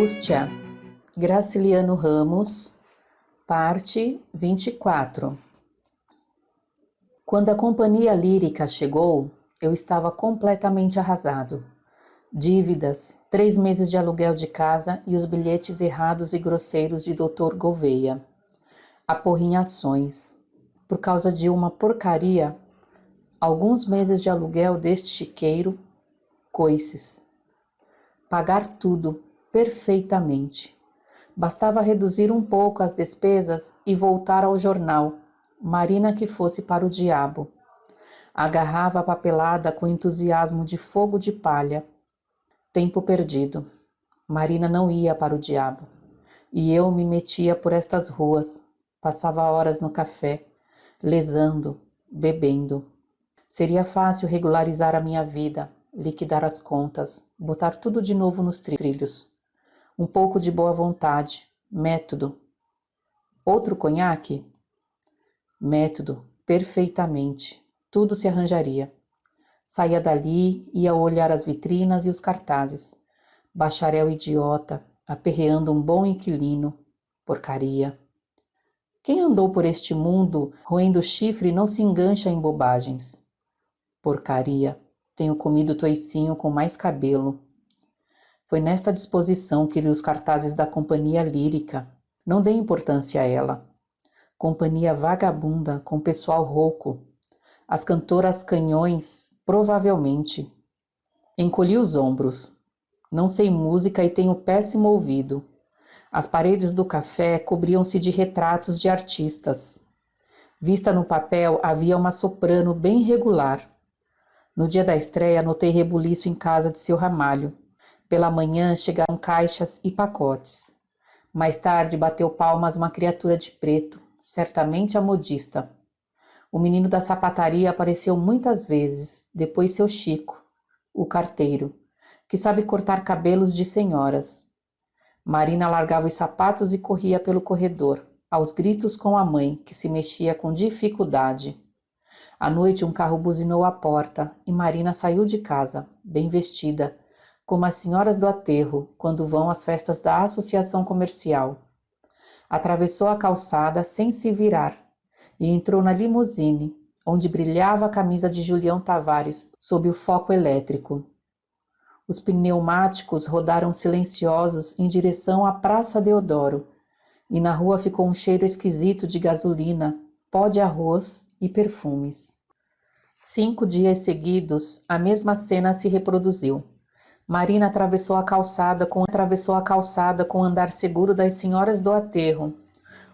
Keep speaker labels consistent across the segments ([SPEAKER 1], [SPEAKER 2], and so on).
[SPEAKER 1] Angústia, Graciliano Ramos, parte 24. Quando a companhia lírica chegou, eu estava completamente arrasado. Dívidas, 3 meses de aluguel de casa e os bilhetes errados e grosseiros de Dr. Gouveia. Aporrinhações. Por causa de uma porcaria, alguns meses de aluguel deste chiqueiro, coices. Pagar tudo, perfeitamente. Bastava reduzir um pouco as despesas e voltar ao jornal, Marina que fosse para o diabo. Agarrava a papelada com entusiasmo de fogo de palha. Tempo perdido. Marina não ia para o diabo. E eu me metia por estas ruas, passava horas no café, lesando, bebendo. Seria fácil regularizar a minha vida, liquidar as contas, botar tudo de novo nos trilhos. Um pouco de boa vontade, método. Outro conhaque? Método, perfeitamente. Tudo se arranjaria. Saía dali, ia olhar as vitrinas e os cartazes. Bacharel idiota, aperreando um bom inquilino. Porcaria. Quem andou por este mundo roendo chifre não se engancha em bobagens. Porcaria. Tenho comido toicinho com mais cabelo. Foi nesta disposição que li os cartazes da companhia lírica. Não dei importância a ela. Companhia vagabunda, com pessoal rouco. As cantoras canhões, provavelmente. Encolhi os ombros. Não sei música e tenho péssimo ouvido. As paredes do café cobriam-se de retratos de artistas. Vista no papel, havia uma soprano bem regular. No dia da estreia, notei rebuliço em casa de seu Ramalho. Pela manhã, chegaram caixas e pacotes. Mais tarde, bateu palmas uma criatura de preto, certamente a modista. O menino da sapataria apareceu muitas vezes, depois seu Chico, o carteiro, que sabe cortar cabelos de senhoras. Marina largava os sapatos e corria pelo corredor, aos gritos com a mãe, que se mexia com dificuldade. À noite, um carro buzinou à porta e Marina saiu de casa, bem vestida, como as senhoras do aterro, quando vão às festas da associação comercial. Atravessou a calçada sem se virar e entrou na limusine, onde brilhava a camisa de Julião Tavares sob o foco elétrico. Os pneumáticos rodaram silenciosos em direção à Praça Deodoro, e na rua ficou um cheiro esquisito de gasolina, pó de arroz e perfumes. 5 dias seguidos, a mesma cena se reproduziu. Marina atravessou a calçada com o andar seguro das senhoras do aterro.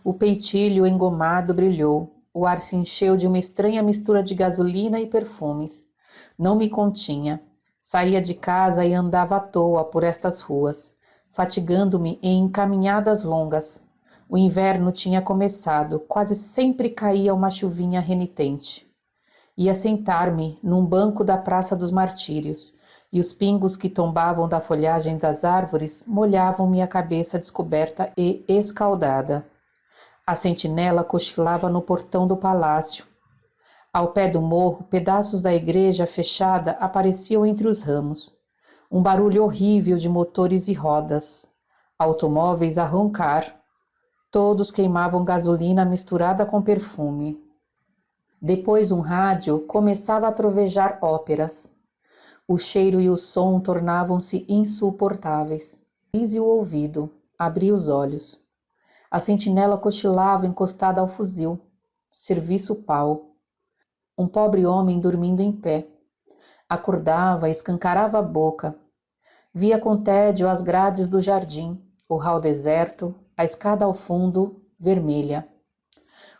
[SPEAKER 1] O peitilho engomado brilhou. O ar se encheu de uma estranha mistura de gasolina e perfumes. Não me continha. Saía de casa e andava à toa por estas ruas, fatigando-me em caminhadas longas. O inverno tinha começado, quase sempre caía uma chuvinha renitente. Ia sentar-me num banco da Praça dos Martírios, e os pingos que tombavam da folhagem das árvores molhavam-me a cabeça descoberta e escaldada. A sentinela cochilava no portão do palácio. Ao pé do morro, pedaços da igreja fechada apareciam entre os ramos. Um barulho horrível de motores e rodas. Automóveis a roncar. Todos queimavam gasolina misturada com perfume. Depois um rádio começava a trovejar óperas. O cheiro e o som tornavam-se insuportáveis. Fiz o ouvido, abri os olhos. A sentinela cochilava encostada ao fuzil. Serviço pau. Um pobre homem dormindo em pé. Acordava, escancarava a boca. Via com tédio as grades do jardim, o hall deserto, a escada ao fundo, vermelha.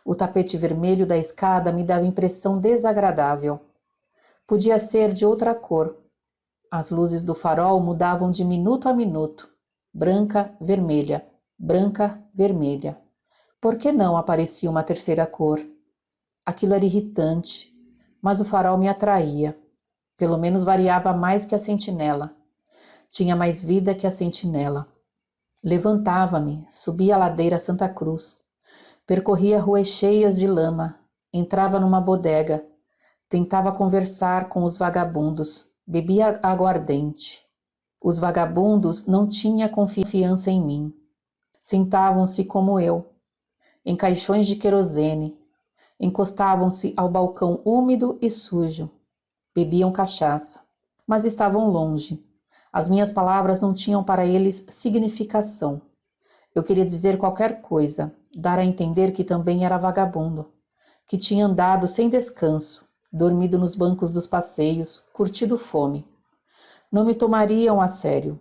[SPEAKER 1] O tapete vermelho da escada me dava impressão desagradável. Podia ser de outra cor. As luzes do farol mudavam de minuto a minuto. Branca, vermelha. Branca, vermelha. Por que não aparecia uma terceira cor? Aquilo era irritante, mas o farol me atraía. Pelo menos variava mais que a sentinela. Tinha mais vida que a sentinela. Levantava-me, subia a ladeira Santa Cruz. Percorria ruas cheias de lama. Entrava numa bodega. Tentava conversar com os vagabundos. Bebia aguardente. Os vagabundos não tinham confiança em mim. Sentavam-se como eu, em caixões de querosene, encostavam-se ao balcão úmido e sujo, bebiam cachaça, mas estavam longe. As minhas palavras não tinham para eles significação. Eu queria dizer qualquer coisa, dar a entender que também era vagabundo, que tinha andado sem descanso, dormido nos bancos dos passeios, curtido fome. Não me tomariam a sério.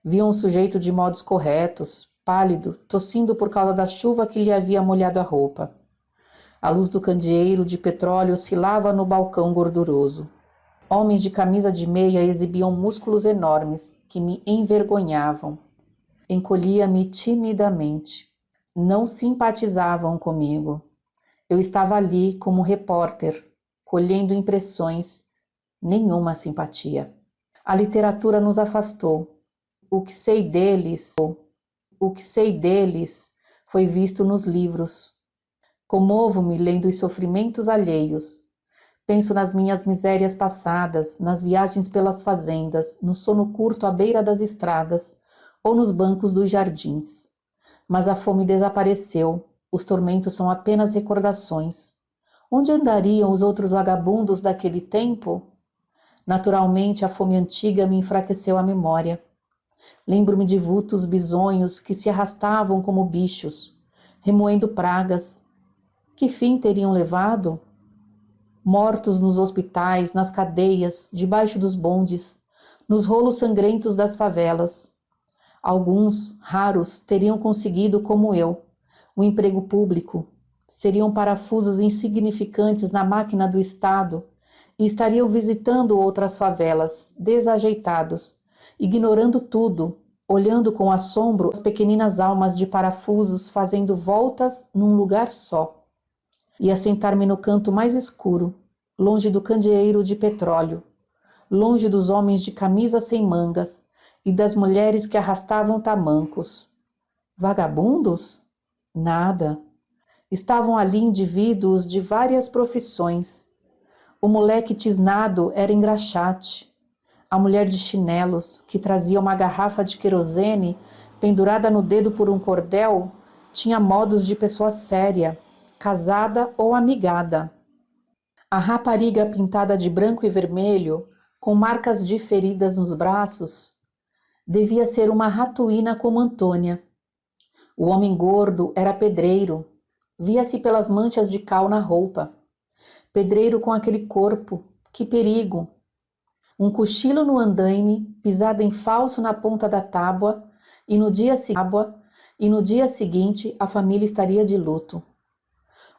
[SPEAKER 1] Viam um sujeito de modos corretos, pálido, tossindo por causa da chuva que lhe havia molhado a roupa. A luz do candeeiro de petróleo oscilava no balcão gorduroso. Homens de camisa de meia exibiam músculos enormes que me envergonhavam. Encolhia-me timidamente. Não simpatizavam comigo. Eu estava ali como repórter, colhendo impressões, nenhuma simpatia. A literatura nos afastou. O que sei deles foi visto nos livros. Comovo-me lendo os sofrimentos alheios. Penso nas minhas misérias passadas, nas viagens pelas fazendas, no sono curto à beira das estradas ou nos bancos dos jardins. Mas a fome desapareceu, os tormentos são apenas recordações. Onde andariam os outros vagabundos daquele tempo? Naturalmente, a fome antiga me enfraqueceu a memória. Lembro-me de vultos bisonhos que se arrastavam como bichos, remoendo pragas. Que fim teriam levado? Mortos nos hospitais, nas cadeias, debaixo dos bondes, nos rolos sangrentos das favelas. Alguns, raros, teriam conseguido, como eu, um emprego público, seriam parafusos insignificantes na máquina do Estado e estariam visitando outras favelas, desajeitados, ignorando tudo, olhando com assombro as pequeninas almas de parafusos fazendo voltas num lugar só. Ia sentar-me no canto mais escuro, longe do candeeiro de petróleo, longe dos homens de camisa sem mangas e das mulheres que arrastavam tamancos. Vagabundos? Nada. Estavam ali indivíduos de várias profissões. O moleque tisnado era engraxate. A mulher de chinelos, que trazia uma garrafa de querosene pendurada no dedo por um cordel, tinha modos de pessoa séria, casada ou amigada. A rapariga pintada de branco e vermelho, com marcas de feridas nos braços, devia ser uma ratuína como Antônia. O homem gordo era pedreiro, via-se pelas manchas de cal na roupa. Pedreiro com aquele corpo, que perigo! Um cochilo no andaime, pisada em falso na ponta da tábua, e no dia seguinte a família estaria de luto.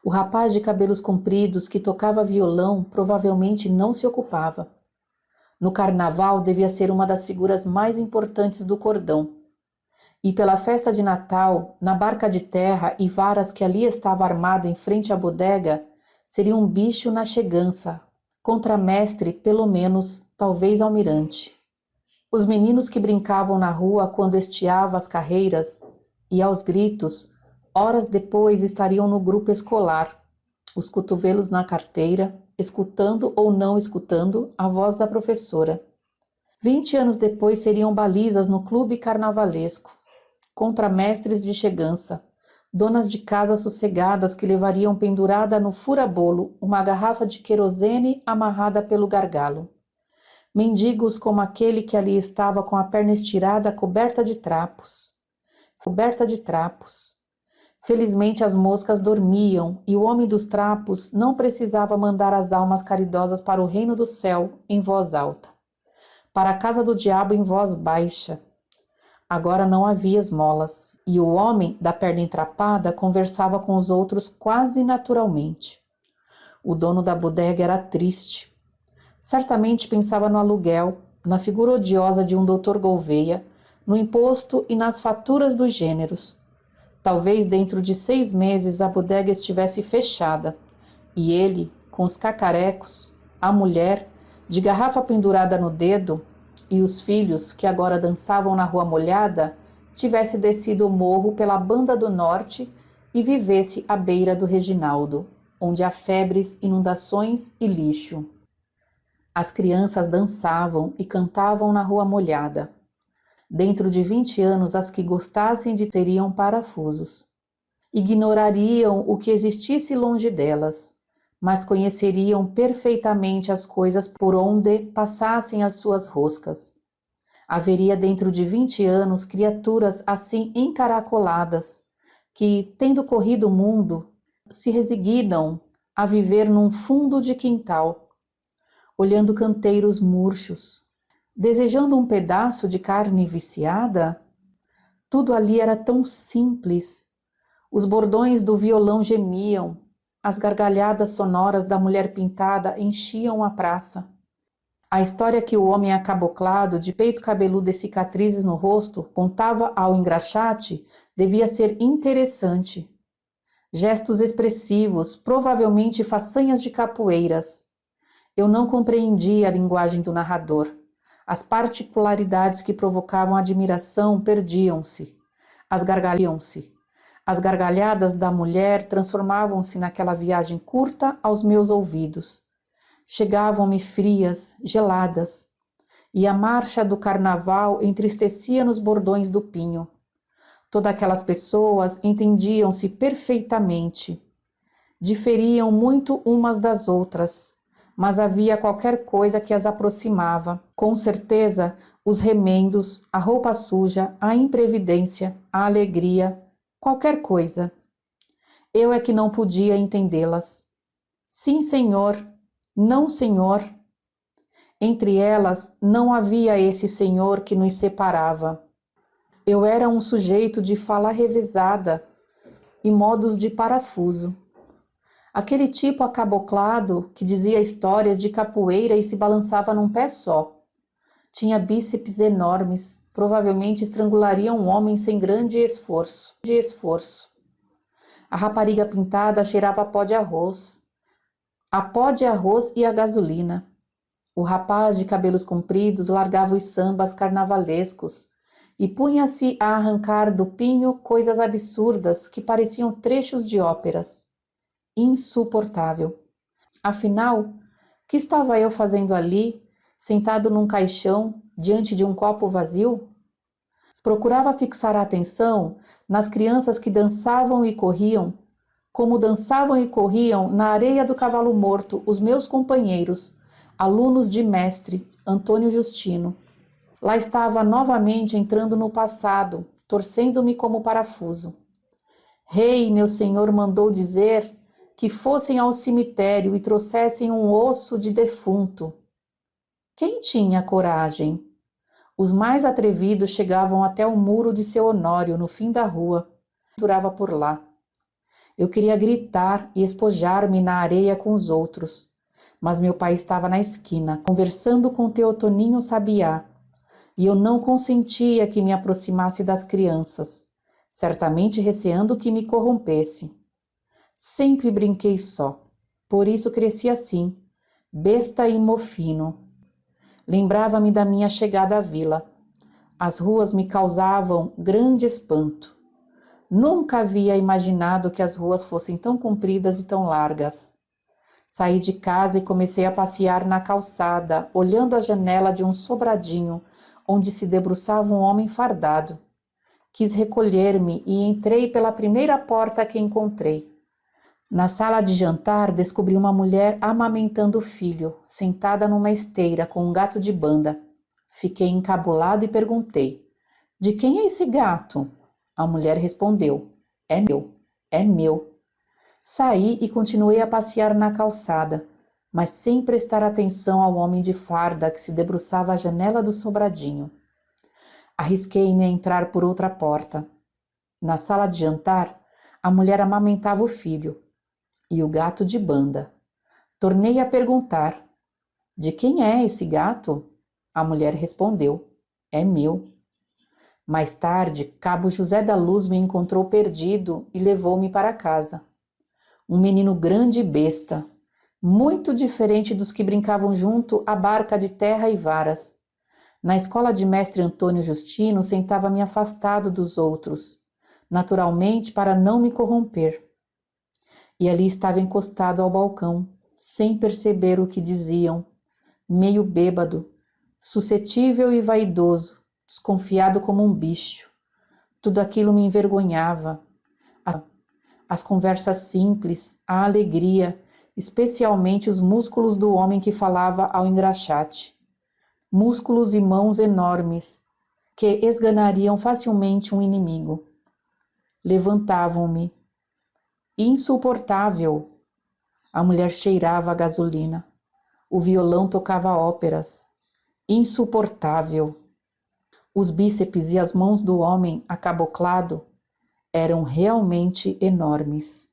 [SPEAKER 1] O rapaz de cabelos compridos que tocava violão provavelmente não se ocupava. No carnaval devia ser uma das figuras mais importantes do cordão. E pela festa de Natal, na barca de terra e varas que ali estava armado em frente à bodega, seria um bicho na chegança, contramestre, pelo menos, talvez almirante. Os meninos que brincavam na rua quando estiava as carreiras, e aos gritos, horas depois estariam no grupo escolar, os cotovelos na carteira, escutando ou não escutando a voz da professora. 20 anos depois seriam balizas no clube carnavalesco, contramestres de chegança, donas de casa sossegadas que levariam pendurada no furabolo uma garrafa de querosene amarrada pelo gargalo. Mendigos como aquele que ali estava com a perna estirada coberta de trapos. Felizmente as moscas dormiam e o homem dos trapos não precisava mandar as almas caridosas para o reino do céu em voz alta, para a casa do diabo em voz baixa. Agora não havia esmolas, e o homem da perna entrapada conversava com os outros quase naturalmente. O dono da bodega era triste. Certamente pensava no aluguel, na figura odiosa de um doutor Gouveia, no imposto e nas faturas dos gêneros. Talvez dentro de 6 meses a bodega estivesse fechada, e ele, com os cacarecos, a mulher, de garrafa pendurada no dedo, e os filhos, que agora dançavam na rua molhada, tivesse descido o morro pela Banda do Norte e vivesse à beira do Reginaldo, onde há febres, inundações e lixo. As crianças dançavam e cantavam na rua molhada. Dentro de 20 anos, as que gostassem de teriam parafusos. Ignorariam o que existisse longe delas, mas conheceriam perfeitamente as coisas por onde passassem as suas roscas. Haveria dentro de 20 anos criaturas assim encaracoladas, que, tendo corrido o mundo, se resignam a viver num fundo de quintal, olhando canteiros murchos, desejando um pedaço de carne viciada. Tudo ali era tão simples. Os bordões do violão gemiam, as gargalhadas sonoras da mulher pintada enchiam a praça. A história que o homem acaboclado, de peito cabeludo e cicatrizes no rosto, contava ao engraxate devia ser interessante. Gestos expressivos, provavelmente façanhas de capoeiras. Eu não compreendia a linguagem do narrador. As particularidades que provocavam admiração perdiam-se. As gargalhadas da mulher transformavam-se naquela viagem curta aos meus ouvidos. Chegavam-me frias, geladas, e a marcha do carnaval entristecia nos bordões do pinho. Todas aquelas pessoas entendiam-se perfeitamente. Diferiam muito umas das outras, mas havia qualquer coisa que as aproximava. Com certeza, os remendos, a roupa suja, a imprevidência, a alegria, qualquer coisa. Eu é que não podia entendê-las. Sim, senhor. Não, senhor. Entre elas não havia esse senhor que nos separava. Eu era um sujeito de fala revezada e modos de parafuso. Aquele tipo acaboclado que dizia histórias de capoeira e se balançava num pé só. Tinha bíceps enormes, provavelmente estrangularia um homem sem grande esforço. A rapariga pintada cheirava a pó de arroz. A pó de arroz e a gasolina. O rapaz de cabelos compridos largava os sambas carnavalescos e punha-se a arrancar do pinho coisas absurdas que pareciam trechos de óperas. Insuportável. Afinal, que estava eu fazendo ali, sentado num caixão, diante de um copo vazio? Procurava fixar a atenção nas crianças que dançavam e corriam, como dançavam e corriam na areia do cavalo morto os meus companheiros, alunos de mestre Antônio Justino. Lá estava novamente entrando no passado, torcendo-me como parafuso. Rei, meu senhor mandou dizer que fossem ao cemitério e trouxessem um osso de defunto. Quem tinha coragem? Os mais atrevidos chegavam até o muro de seu Honório, no fim da rua. Durava por lá. Eu queria gritar e espojar-me na areia com os outros, mas meu pai estava na esquina, conversando com Teotoninho Sabiá, e eu não consentia que me aproximasse das crianças, certamente receando que me corrompesse. Sempre brinquei só, por isso cresci assim, besta e mofino. Lembrava-me da minha chegada à vila. As ruas me causavam grande espanto. Nunca havia imaginado que as ruas fossem tão compridas e tão largas. Saí de casa e comecei a passear na calçada, olhando a janela de um sobradinho, onde se debruçava um homem fardado. Quis recolher-me e entrei pela primeira porta que encontrei. Na sala de jantar, descobri uma mulher amamentando o filho, sentada numa esteira com um gato de banda. Fiquei encabulado e perguntei: "De quem é esse gato?" A mulher respondeu: "É meu, é meu." Saí e continuei a passear na calçada, mas sem prestar atenção ao homem de farda que se debruçava à janela do sobradinho. Arrisquei-me a entrar por outra porta. Na sala de jantar, a mulher amamentava o filho e o gato de banda. Tornei a perguntar: "De quem é esse gato?" A mulher respondeu: "É meu." Mais tarde, Cabo José da Luz me encontrou perdido e levou-me para casa. Um menino grande e besta, muito diferente dos que brincavam junto à barca de terra e varas. Na escola de mestre Antônio Justino, sentava-me afastado dos outros, naturalmente para não me corromper. E ali estava encostado ao balcão, sem perceber o que diziam, meio bêbado, suscetível e vaidoso, desconfiado como um bicho. Tudo aquilo me envergonhava. As conversas simples, a alegria, especialmente os músculos do homem que falava ao engraxate. Músculos e mãos enormes, que esganariam facilmente um inimigo. Levantavam-me. Insuportável! A mulher cheirava a gasolina. O violão tocava óperas. Insuportável! Os bíceps e as mãos do homem acaboclado eram realmente enormes.